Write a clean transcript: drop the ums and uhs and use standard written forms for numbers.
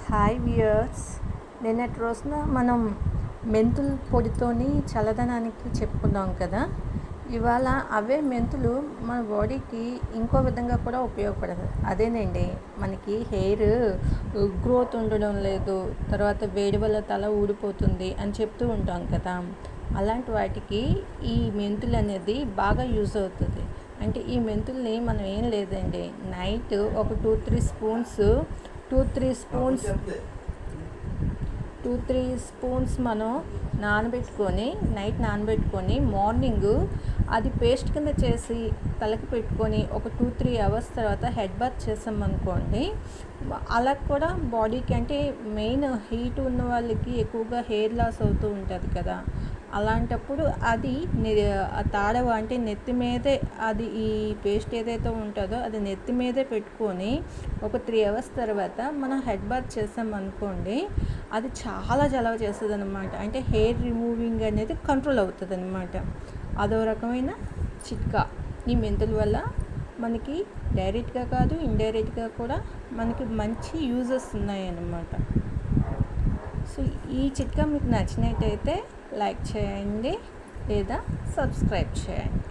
Hi viewers. నిన్నటి రోజున మనం మెంతుల పొడితోని చల్లదనానికి చెప్పుకున్నాం కదా. ఇవాళ అవే మెంతులు మన బాడీకి ఇంకో విధంగా కూడా ఉపయోగపడదు. అదేనండి, మనకి హెయిర్ గ్రోత్ ఉండడం లేదు, తర్వాత వేడి వల్ల తల ఊడిపోతుంది అని చెప్తూ ఉంటాం కదా. అలాంటి వాటికి ఈ మెంతులు అనేది బాగా యూజ్ అవుతుంది. అంటే ఈ మెంతుల్ని మనం ఏం లేదండి, నైట్ ఒక 2-3 స్పూన్స్ 2-3 స్పూన్స్ మనం నైట్ నానబెట్టుకొని మార్నింగ్ అది పేస్ట్ కింద చేసి తలకి పెట్టుకొని ఒక 2-3 అవర్స్ తర్వాత హెడ్ బాత్ చేసామనుకోండి. అలా కూడా బాడీకి, అంటే మెయిన్ హీట్ ఉన్న వాళ్ళకి ఎక్కువగా హెయిర్ లాస్ అవుతూ ఉంటుంది కదా. అలాంటప్పుడు అది తాడవ అంటే నెత్తి మీదే, అది ఈ పేస్ట్ ఏదైతే ఉంటుందో అది నెత్తి మీదే పెట్టుకొని ఒక 3 అవర్స్ తర్వాత మనం హెడ్ బాత్ చేసామనుకోండి, అది చాలా చలవ చేస్తుంది అనమాట. అంటే హెయిర్ రిమూవింగ్ అనేది కంట్రోల్ అవుతుంది అనమాట. అదో రకమైన చిట్కా. ఈ మెంతుల వల్ల మనకి డైరెక్ట్గా కాదు, ఇండైరెక్ట్గా కూడా మనకి మంచి యూజెస్ ఉన్నాయన్నమాట. సో ఈ చిట్కా మీకు నచ్చినట్టయితే లైక్ చేయండి లేదా సబ్స్క్రైబ్ చేయండి.